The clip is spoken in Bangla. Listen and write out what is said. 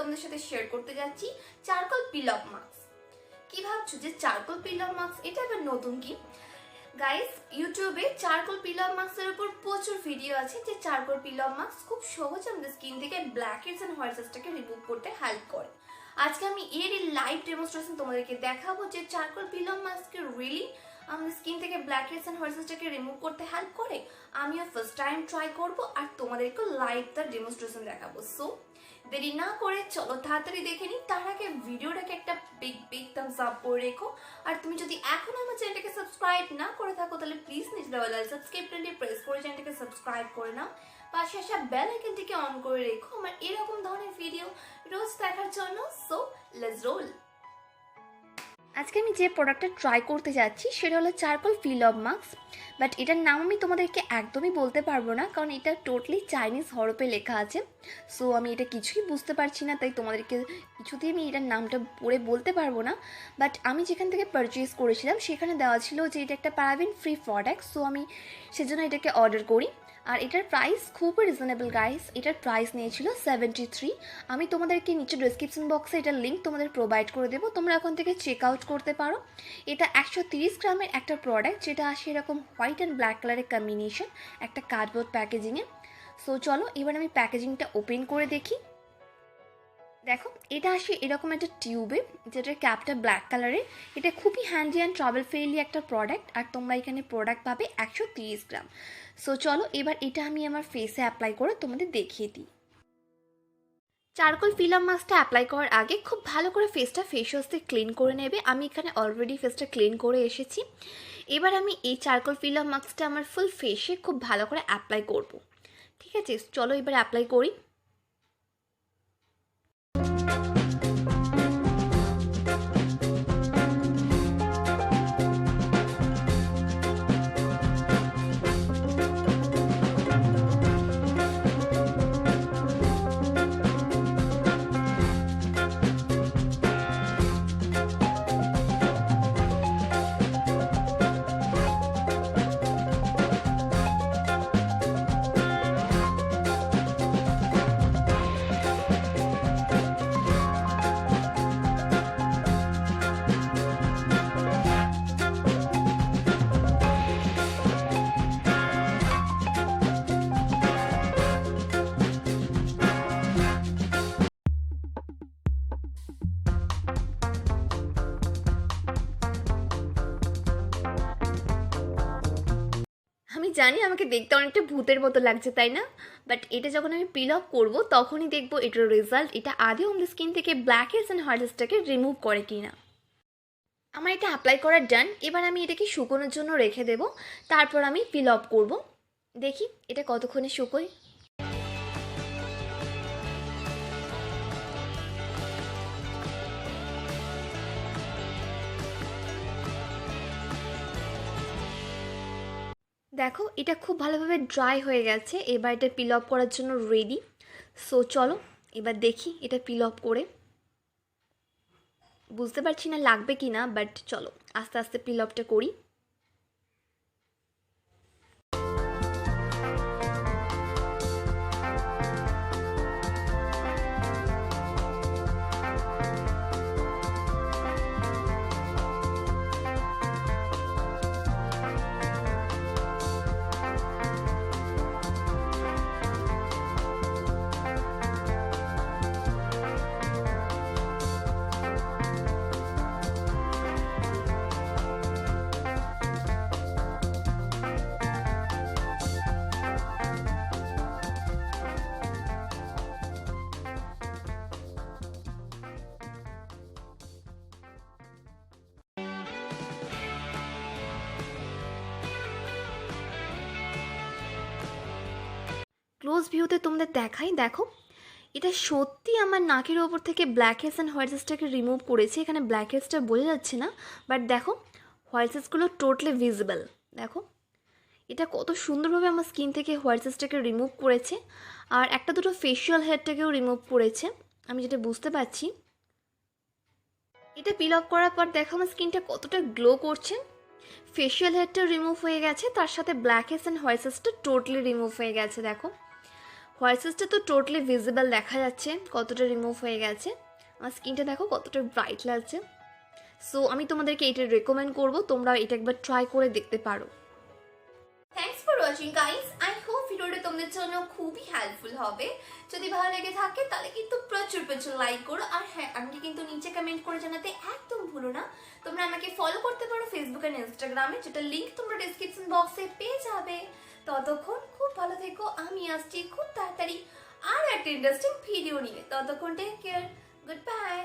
তোমাদের সাথে শেয়ার করতে যাচ্ছি চারকোল পিল অফ মাস্ক। কি ভাবছো যে চারকোল পিল অফ মাস্ক এটা আবার নতুন কি? গাইস, ইউটিউবে চারকোল পিল অফ মাস্কের উপর প্রচুর ভিডিও আছে যে চারকোল পিল অফ মাস্ক খুব সহজে আমাদের স্কিন থেকে ব্ল্যাকহেডস এন্ড হোয়াইটহেডসটাকে রিমুভ করতে হেল্প করে। আজকে আমি এরই লাইভ ডেমনস্ট্রেশন তোমাদেরকে দেখাবো যে charcoal pin of mask really আমাদের স্কিন থেকে ব্ল্যাকহেডস এন্ড হোয়াইটহেডসটাকে রিমুভ করতে হেল্প করে। আমিও ফার্স্ট টাইম ট্রাই করব আর তোমাদেরকে লাইভ তার ডেমনস্ট্রেশন দেখাবো। সো দেরি না করে চলো তাড়াতাড়ি দেখে নিই। তার আগে ভিডিওটাকে একটা বিগ থামস আপ করে রেখো। আর তুমি যদি এখনো আমার চ্যানেলটাকে সাবস্ক্রাইব না করে থাকো তাহলে প্লিজ নিচে দেওয়া লাল সাবস্ক্রাইব বাটনটি প্রেস করে চ্যানেলটাকে সাবস্ক্রাইব করে নাও। পাশে আসা বেল আইকনটিকে অন করে রেখো আমার এরকম ধরনের ভিডিও রোজ দেখার জন্য। So let's role. আজকে আমি যে প্রোডাক্টটা ট্রাই করতে যাচ্ছি সেটা হলো charcoal pin of mask. But এটার নাম আমি তোমাদেরকে একদমই বলতে পারবো না, কারণ এটা টোটালি চাইনিজ হরফে লেখা আছে। সো আমি এটা কিছুই বুঝতে পারছি না, তাই তোমাদেরকে কিছুতেই আমি এটার নামটা পড়ে বলতে পারবো না। বাট আমি যেখান থেকে পারচেজ করেছিলাম সেখানে দেওয়া ছিল যে এটা একটা প্যারাবেন ফ্রি প্রোডাক্ট। সো আমি সেজন্য এটাকে অর্ডার করি। আর এটার প্রাইস খুবই রিজনেবল গাইস। এটার প্রাইস নিয়েছিল 73। আমি তোমাদেরকে নিচে ডেসক্রিপশন বক্সে এটার লিঙ্ক তোমাদের প্রোভাইড করে দেবো, তোমরা এখন থেকে চেক আউট করতে পারো। এটা 130 গ্রামের একটা প্রোডাক্ট, যেটা আসে এরকম হোয়াইট অ্যান্ড ব্ল্যাক কালারের কম্বিনেশন একটা কার্ডবোর্ড প্যাকেজিংয়ে। সো চলো এবার আমি প্যাকেজিংটা ওপেন করে দেখি। দেখো, এটা আসে এরকম একটা টিউবে, যেটার ক্যাপটা ব্ল্যাক কালারের। এটা খুবই হ্যান্ডি অ্যান্ড ট্রাভেল ফ্রেন্ডলি একটা প্রোডাক্ট। আর তোমরা এখানে প্রোডাক্ট পাবে 130 গ্রাম। সো চলো এবার এটা আমি আমার ফেসে অ্যাপ্লাই করে তোমাদের দেখিয়ে দিই। চারকোল পিল অফ মাস্কটা অ্যাপ্লাই করার আগে খুব ভালো করে ফেসটা ফেস ওয়াশ দিয়ে ক্লিন করে নেবে। আমি এখানে অলরেডি ফেসটা ক্লিন করে এসেছি। এবার আমি এই চারকোল পিল অফ মাস্কটা আমার ফুল ফেসে খুব ভালো করে অ্যাপ্লাই করব। ঠিক আছে, চলো এবার অ্যাপ্লাই করি। আমি জানি আমাকে দেখতে অনেকটা ভূতের মতো লাগছে, তাই না? বাট এটা যখন আমি পিল অফ করবো তখনই দেখবো এটার রেজাল্ট, এটা আদেও আমাদের স্কিন থেকে ব্ল্যাকহেডস অ্যান্ড হোয়াইটহেডসটাকে রিমুভ করে কিনা। আমার এটা অ্যাপ্লাই করা ডান। এবার আমি এটাকে শুকোনোর জন্য রেখে দেবো, তারপর আমি পিল অফ করবো। দেখি এটা কতক্ষণে শুকোয়। দেখো, এটা খুব ভালোভাবে ড্রাই হয়ে গেছে। এবার এটা পিল অফ করার জন্য রেডি। সো চলো এবার দেখি এটা পিল অফ করে। বুঝতে পারছি না লাগবে কি না, বাট চলো আস্তে আস্তে পিল অফটা করি। ক্লোজ ভিউতে তোমাদের দেখাই। দেখো, এটা সত্যি আমার নাকের ওপর থেকে ব্ল্যাকহেডস অ্যান্ড হোয়াইটহেডসটাকে রিমুভ করেছে। এখানে ব্ল্যাকহেডসটা বোঝা যাচ্ছে না, বাট দেখো হোয়াইটহেডসগুলো টোটালি ভিজিবল। দেখো এটা কত সুন্দরভাবে আমার স্কিন থেকে হোয়াইটহেডসটাকে রিমুভ করেছে। আর একটা দুটো ফেশিয়াল হেয়ারটাকেও রিমুভ করেছে, আমি যেটা বুঝতে পারছি। এটা পিল অফ করার পর দেখো আমার স্কিনটা কতটা গ্লো করছে। ফেশিয়াল হেয়ারটা রিমুভ হয়ে গেছে, তার সাথে ব্ল্যাকহেডস অ্যান্ড হোয়াইটহেডসটা টোটালি রিমুভ হয়ে গেছে। দেখো হোয়াইটসেসটা তো টোটালি ভিজিবল দেখা যাচ্ছে কতটা রিমুভ হয়ে গেছে। আর স্কিনটা দেখো কতটা ব্রাইট লাগছে। সো আমি তোমাদেরকে এটা রেকমেন্ড করব, তোমরা এটা একবার ট্রাই করে দেখতে পারো। Thanks for watching guys. I hope ভিডিওটা তোমাদের জন্য খুবই হেল্পফুল হবে। যদি ভালো লেগে থাকে তাহলে কিন্তু প্রচুর প্রচুর লাইক করো। আর হ্যাঁ, আমাকে কিন্তু নিচে কমেন্ট করে জানাতে একদম ভুলো না। তোমরা আমাকে ফলো করতে পারো ফেসবুক আর ইনস্টাগ্রামে, যেটা লিংক তোমরা ডেসক্রিপশন বক্সে পেয়ে যাবে। ততক্ষণ খুব ভালো থেকো, আমি আসছি খুব তাড়াতাড়ি আর একটা ইন্টারেস্টিং ভিডিও নিয়ে। ততক্ষণ টেক কেয়ার, গুড বাই।